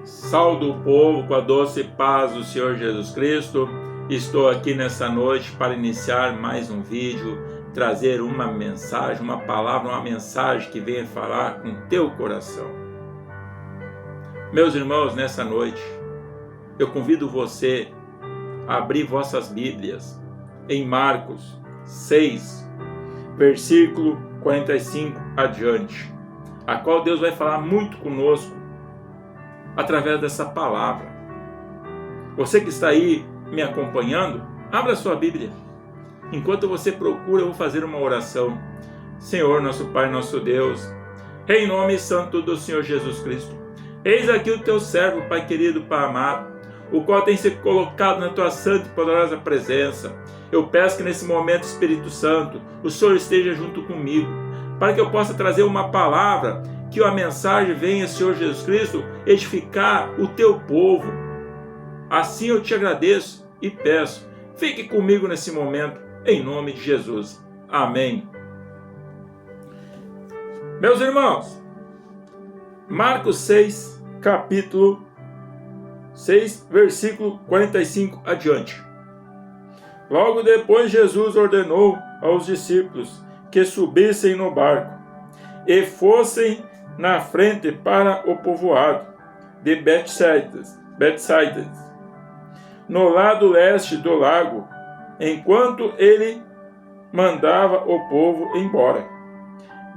Saúdo o povo com a doce paz do Senhor Jesus Cristo. Estou aqui nessa noite para iniciar mais um vídeo, trazer uma mensagem, uma palavra, uma mensagem que venha falar com teu coração. Meus irmãos, nessa noite, eu convido você a abrir vossas Bíblias em Marcos 6, versículo 45 adiante, a qual Deus vai falar muito conosco através dessa palavra. Você que está aí me acompanhando, abra sua Bíblia. Enquanto você procura, eu vou fazer uma oração. Senhor, nosso Pai, nosso Deus, em nome santo do Senhor Jesus Cristo, eis aqui o teu servo, Pai querido, Pai amado, o qual tem se colocado na tua santa e poderosa presença. Eu peço que nesse momento, Espírito Santo, o Senhor esteja junto comigo, para que eu possa trazer uma palavra, que a mensagem venha, Senhor Jesus Cristo, edificar o teu povo. Assim eu te agradeço e peço, fique comigo nesse momento, em nome de Jesus. Amém. Meus irmãos, Marcos 6, capítulo 6, versículo 45 adiante. Logo depois Jesus ordenou aos discípulos que subissem no barco e fossem na frente para o povoado de Betsaida, no lado leste do lago, enquanto ele mandava o povo embora.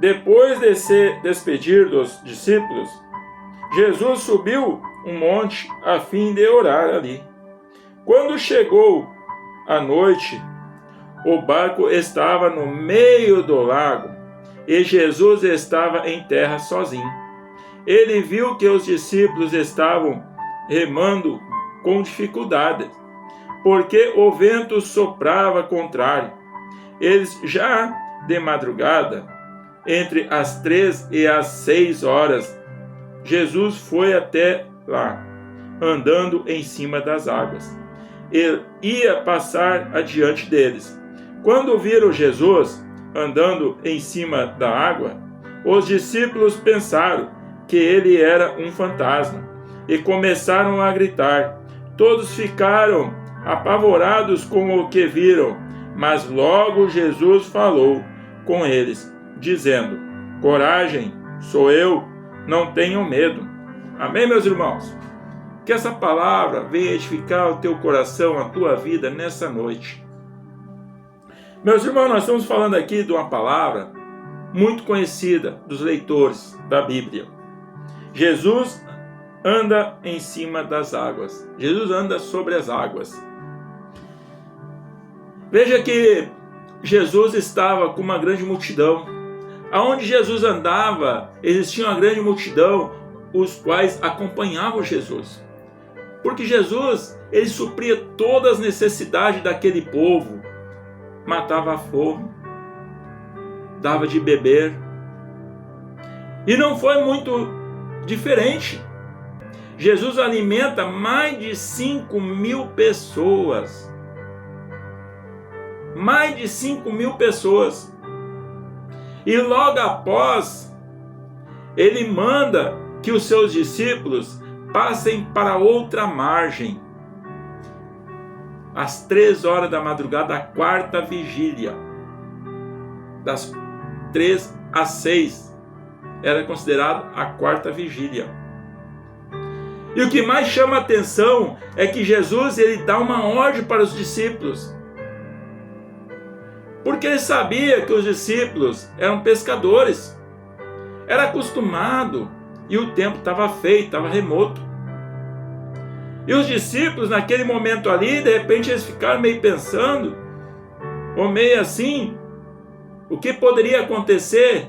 Depois de se despedir dos discípulos, Jesus subiu um monte a fim de orar ali. Quando chegou a noite, o barco estava no meio do lago e Jesus estava em terra sozinho. Ele viu que os discípulos estavam remando com dificuldade, porque o vento soprava contrário. Eles já de madrugada, entre as 3 e as 6 horas, Jesus foi até lá, andando em cima das águas. Ele ia passar adiante deles. Quando viram Jesus andando em cima da água, os discípulos pensaram que ele era um fantasma e começaram a gritar. Todos ficaram apavorados com o que viram, mas logo Jesus falou com eles, dizendo: coragem, sou eu, não tenham medo. Amém, meus irmãos? Que essa palavra venha edificar o teu coração, a tua vida nessa noite. Meus irmãos, nós estamos falando aqui de uma palavra muito conhecida dos leitores da Bíblia. Jesus anda em cima das águas. Jesus anda sobre as águas. Veja que Jesus estava com uma grande multidão. Aonde Jesus andava, existia uma grande multidão, os quais acompanhavam Jesus. Porque Jesus, ele supria todas as necessidades daquele povo. Matava a fome, dava de beber. E não foi muito diferente. Jesus alimenta mais de 5.000 pessoas. Mais de 5.000 pessoas. E logo após, ele manda que os seus discípulos passem para outra margem. Às 3 horas da madrugada, a quarta vigília, das 3 às 6, era considerado a quarta vigília. E o que mais chama a atenção é que Jesus, ele dá uma ordem para os discípulos, porque ele sabia que os discípulos eram pescadores, era acostumado, e o tempo estava feio, estava remoto. E os discípulos, naquele momento ali, de repente eles ficaram meio pensando, ou meio assim, o que poderia acontecer.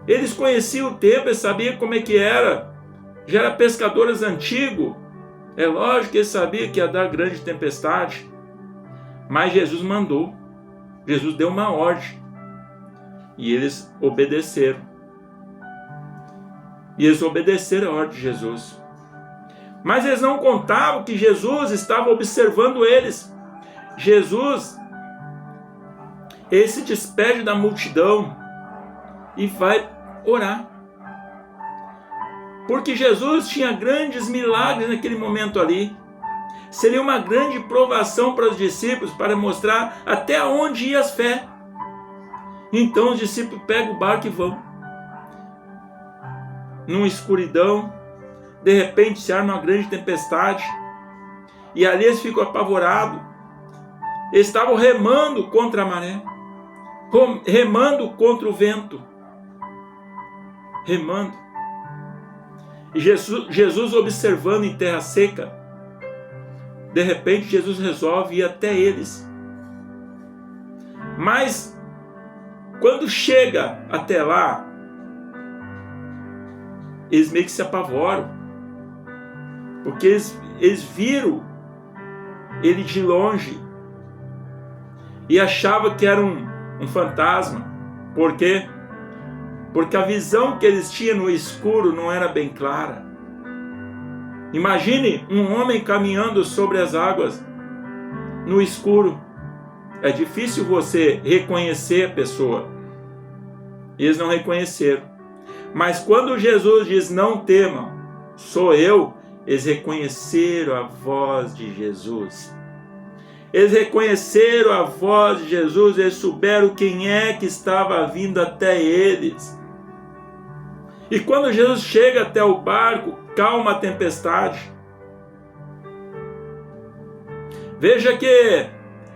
Eles conheciam o tempo, eles sabiam como é que era, já eram pescadores antigos. É lógico que eles sabiam que ia dar grande tempestade, mas Jesus mandou, Jesus deu uma ordem, e eles obedeceram. E eles obedeceram a ordem de Jesus. Mas eles não contavam que Jesus estava observando eles. Jesus, ele se despede da multidão e vai orar. porque Jesus tinha grandes milagres naquele momento ali. Seria uma grande provação para os discípulos, para mostrar até onde ia a fé. Então os discípulos pegam o barco e vão. Numa escuridão, de repente se arma uma grande tempestade, e ali eles ficam apavorados. Eles estavam remando contra a maré, remando contra o vento, remando. E Jesus observando em terra seca, de repente Jesus resolve ir até eles. Mas quando chega até lá, eles meio que se apavoram, porque eles viram ele de longe e achavam que era um fantasma. Por quê? Porque a visão que eles tinham no escuro não era bem clara. Imagine um homem caminhando sobre as águas no escuro. É difícil você reconhecer a pessoa. Eles não reconheceram. Mas quando Jesus diz: não temam, sou eu, eles reconheceram a voz de Jesus. Eles reconheceram a voz de Jesus, eles souberam quem é que estava vindo até eles. E quando Jesus chega até o barco, calma a tempestade. Veja que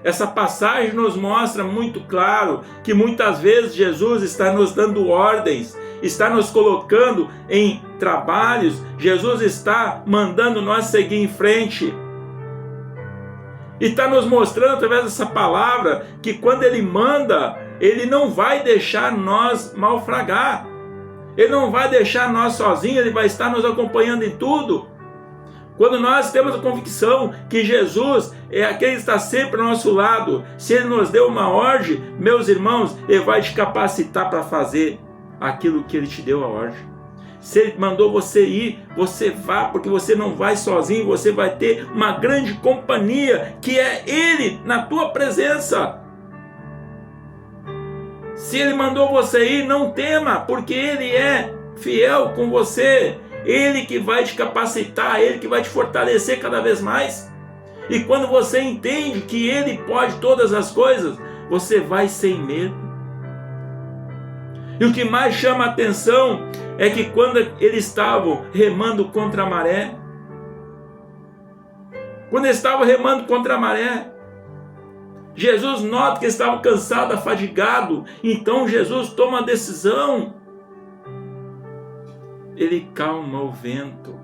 essa passagem nos mostra muito claro que muitas vezes Jesus está nos dando ordens, está nos colocando em trabalhos, Jesus está mandando nós seguir em frente. E está nos mostrando através dessa palavra que quando Ele manda, Ele não vai deixar nós naufragar. Ele não vai deixar nós sozinhos, Ele vai estar nos acompanhando em tudo. Quando nós temos a convicção que Jesus é aquele que está sempre ao nosso lado, se Ele nos deu uma ordem, meus irmãos, Ele vai te capacitar para fazer aquilo que Ele te deu a ordem. Se Ele mandou você ir, você vá, porque você não vai sozinho, você vai ter uma grande companhia, que é Ele na tua presença. Se Ele mandou você ir, não tema, porque Ele é fiel com você. Ele que vai te capacitar, Ele que vai te fortalecer cada vez mais. E quando você entende que Ele pode todas as coisas, você vai sem medo. E o que mais chama a atenção é que quando eles estavam remando contra a maré, Jesus nota que estava cansado, afadigado. Então Jesus toma a decisão. Ele calma o vento.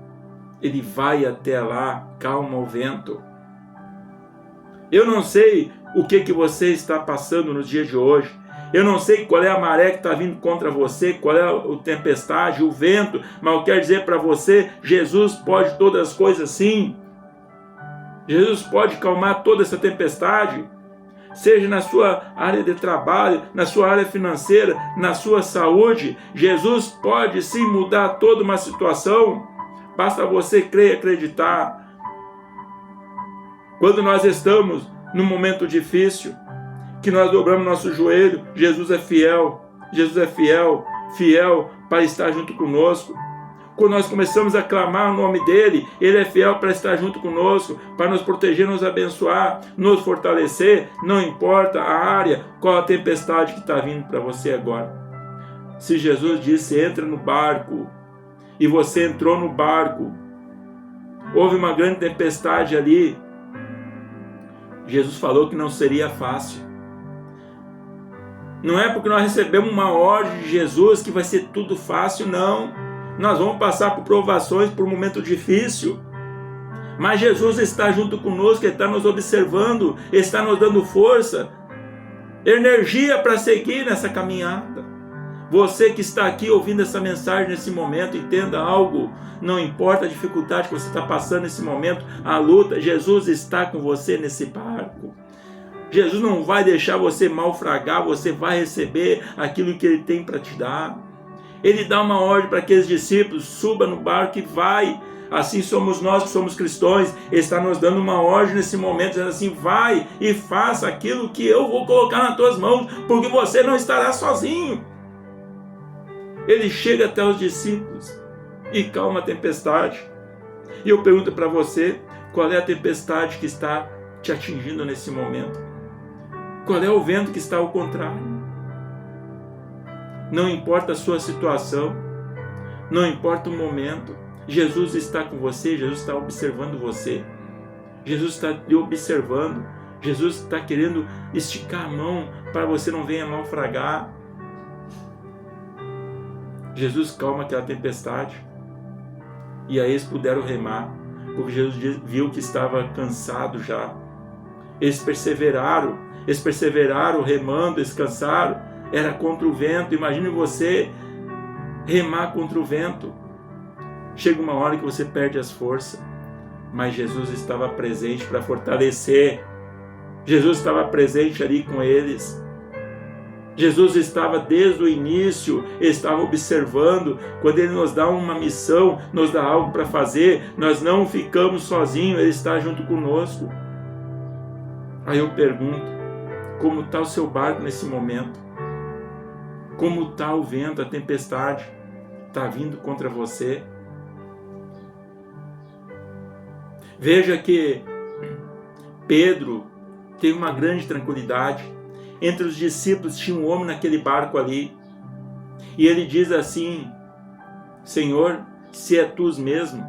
Ele vai até lá, calma o vento. Eu não sei o que você está passando no dia de hoje. Eu não sei qual é a maré que está vindo contra você, qual é a tempestade, o vento, mas eu quero dizer para você, Jesus pode todas as coisas sim. Jesus pode calmar toda essa tempestade, seja na sua área de trabalho, na sua área financeira, na sua saúde. Jesus pode sim mudar toda uma situação, basta você crer e acreditar. Quando nós estamos num momento difícil, que nós dobramos nosso joelho, Jesus é fiel, fiel para estar junto conosco. Quando nós começamos a clamar o nome dEle, Ele é fiel para estar junto conosco, para nos proteger, nos abençoar, nos fortalecer, não importa a área, qual a tempestade que está vindo para você agora. Se Jesus disse, entra no barco, e você entrou no barco, houve uma grande tempestade ali, Jesus falou que não seria fácil. Não é porque nós recebemos uma ordem de Jesus que vai ser tudo fácil, não. Nós vamos passar por provações, por um momento difícil. Mas Jesus está junto conosco, Ele está nos observando, Ele está nos dando força, energia para seguir nessa caminhada. Você que está aqui ouvindo essa mensagem nesse momento, entenda algo. Não importa a dificuldade que você está passando nesse momento, a luta, Jesus está com você nesse barco. Jesus não vai deixar você naufragar, você vai receber aquilo que Ele tem para te dar. Ele dá uma ordem para aqueles discípulos, suba no barco e vai. Assim somos nós que somos cristãos. Ele está nos dando uma ordem nesse momento, dizendo assim, vai e faça aquilo que eu vou colocar nas tuas mãos, porque você não estará sozinho. Ele chega até os discípulos e calma a tempestade. E eu pergunto para você, qual é a tempestade que está te atingindo nesse momento? Qual é o vento que está ao contrário? Não importa a sua situação, não importa o momento, Jesus está com você, Jesus está observando você, Jesus está te observando, Jesus está querendo esticar a mão para você não venha naufragar. Jesus calma aquela tempestade. E aí eles puderam remar, porque Jesus viu que estava cansado já. Eles perseveraram remando, descansaram. Era contra o vento. Imagine você remar contra o vento. Chega uma hora que você perde as forças, mas Jesus estava presente para fortalecer. Jesus estava presente ali com eles. Jesus estava desde o início, estava observando. Quando Ele nos dá uma missão, nos dá algo para fazer, nós não ficamos sozinhos, Ele está junto conosco. Aí eu pergunto, como está o seu barco nesse momento? Como está o vento, a tempestade? Está vindo contra você? Veja que Pedro tem uma grande tranquilidade. Entre os discípulos tinha um homem naquele barco ali. E ele diz assim: Senhor, se é tu mesmo,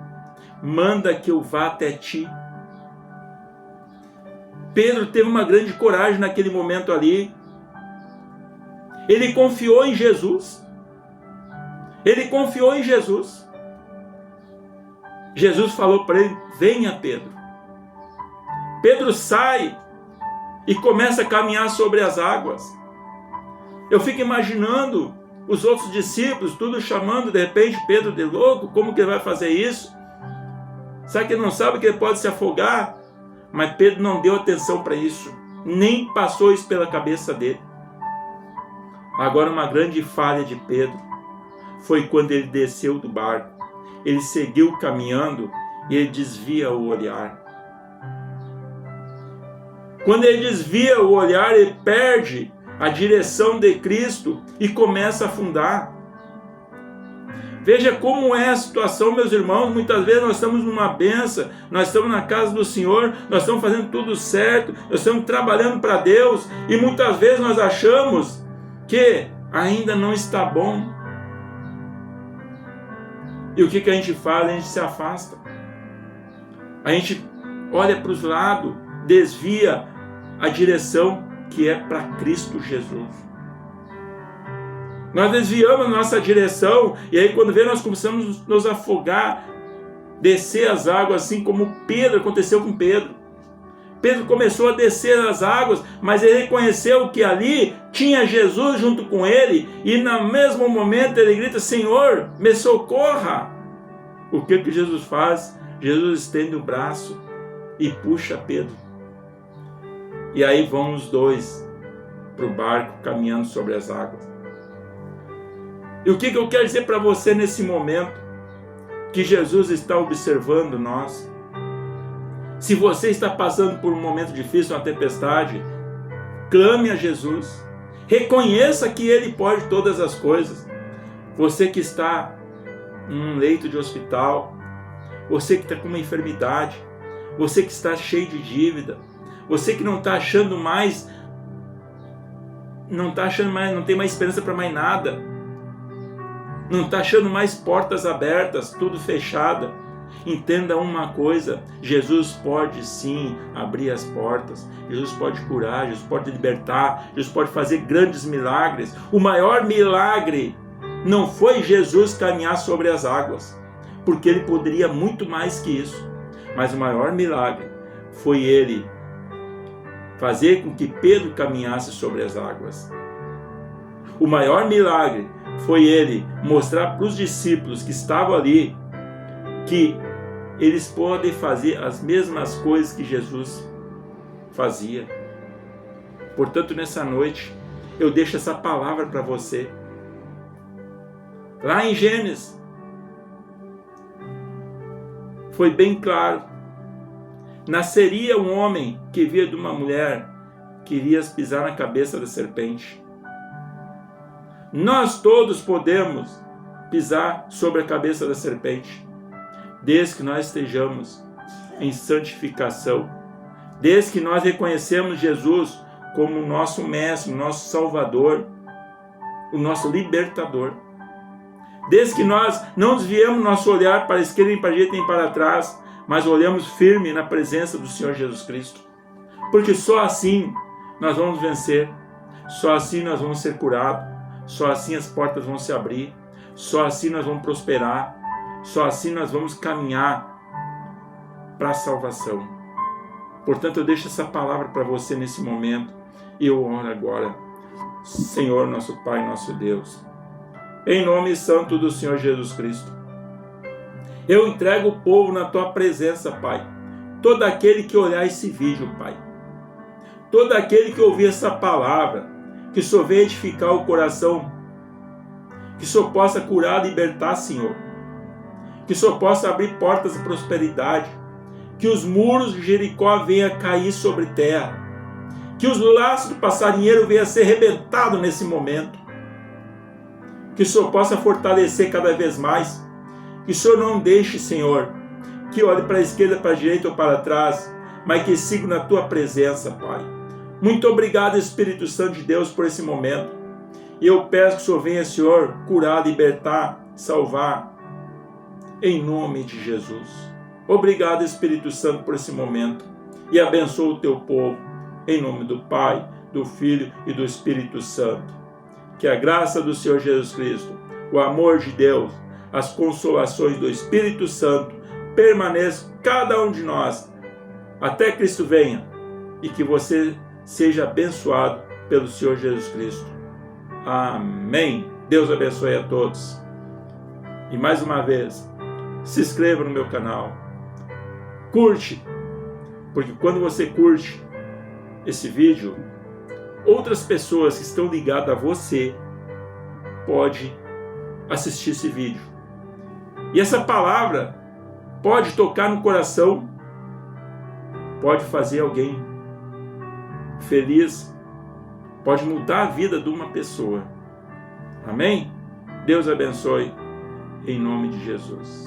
manda que eu vá até ti. Pedro teve uma grande coragem naquele momento ali. Ele confiou em Jesus. Ele confiou em Jesus. Jesus falou para ele: venha, Pedro. Pedro sai e começa a caminhar sobre as águas. Eu fico imaginando os outros discípulos, tudo chamando de repente Pedro de louco. Como que ele vai fazer isso? Será que ele não sabe que ele pode se afogar? Mas Pedro não deu atenção para isso, nem passou isso pela cabeça dele. Agora, uma grande falha de Pedro foi quando ele desceu do barco. Ele seguiu caminhando e ele desvia o olhar. Quando ele desvia o olhar, ele perde a direção de Cristo e começa a afundar. Veja como é a situação, meus irmãos. Muitas vezes nós estamos numa benção, nós estamos na casa do Senhor, nós estamos fazendo tudo certo, nós estamos trabalhando para Deus, e muitas vezes nós achamos que ainda não está bom. E o que a gente faz? A gente se afasta. A gente olha para os lados, desvia a direção que é para Cristo Jesus. Nós desviamos a nossa direção, e aí quando vê nós começamos a nos afogar, descer as águas, assim como Pedro, aconteceu com Pedro. Pedro começou a descer as águas, mas ele reconheceu que ali tinha Jesus junto com ele, e no mesmo momento ele grita: Senhor, me socorra. O que Jesus faz? Jesus estende o braço e puxa Pedro. E aí vão os dois para o barco, caminhando sobre as águas. E o que eu quero dizer para você nesse momento? Que Jesus está observando nós. Se você está passando por um momento difícil, uma tempestade, clame a Jesus. Reconheça que Ele pode todas as coisas. Você que está em um leito de hospital, você que está com uma enfermidade, você que está cheio de dívida, você que não está achando mais, não tem mais esperança para mais nada, não está achando mais portas abertas, tudo fechado. Entenda uma coisa: Jesus pode sim abrir as portas, Jesus pode curar, Jesus pode libertar, Jesus pode fazer grandes milagres. O maior milagre não foi Jesus caminhar sobre as águas, porque Ele poderia muito mais que isso, mas o maior milagre foi Ele fazer com que Pedro caminhasse sobre as águas. O maior milagre foi Ele mostrar para os discípulos que estavam ali que eles podem fazer as mesmas coisas que Jesus fazia. Portanto, nessa noite, eu deixo essa palavra para você. Lá em Gênesis, foi bem claro: nasceria um homem que via de uma mulher que iria pisar na cabeça da serpente. Nós todos podemos pisar sobre a cabeça da serpente, desde que nós estejamos em santificação, desde que nós reconhecemos Jesus como o nosso mestre, o nosso salvador, o nosso libertador, desde que nós não desviamos nosso olhar para a esquerda, nem para a direita, nem para trás, mas olhamos firme na presença do Senhor Jesus Cristo, porque só assim nós vamos vencer, só assim nós vamos ser curados, só assim as portas vão se abrir, só assim nós vamos prosperar, só assim nós vamos caminhar para a salvação. Portanto, eu deixo essa palavra para você nesse momento e eu oro agora. Senhor, nosso Pai, nosso Deus, em nome santo do Senhor Jesus Cristo, eu entrego o povo na Tua presença, Pai. Todo aquele que olhar esse vídeo, Pai, todo aquele que ouvir essa palavra, que só venha edificar o coração, que só possa curar, libertar, Senhor, que só possa abrir portas de prosperidade, que os muros de Jericó venham cair sobre terra, que os laços do passarinheiro venham a ser arrebentados nesse momento, que o Senhor possa fortalecer cada vez mais, que o Senhor não deixe, Senhor, que olhe para a esquerda, para a direita ou para trás, mas que siga na Tua presença, Pai. Muito obrigado, Espírito Santo de Deus, por esse momento. E eu peço que o Senhor venha, Senhor, curar, libertar, salvar, em nome de Jesus. Obrigado, Espírito Santo, por esse momento. E abençoa o Teu povo, em nome do Pai, do Filho e do Espírito Santo. Que a graça do Senhor Jesus Cristo, o amor de Deus, as consolações do Espírito Santo permaneçam cada um de nós, até Cristo venha, e que você seja abençoado pelo Senhor Jesus Cristo. Amém. Deus abençoe a todos. E mais uma vez, se inscreva no meu canal. Curte, porque quando você curte esse vídeo, outras pessoas que estão ligadas a você podem assistir esse vídeo. E essa palavra pode tocar no coração, pode fazer alguém feliz, pode mudar a vida de uma pessoa. Amém? Deus abençoe, em nome de Jesus.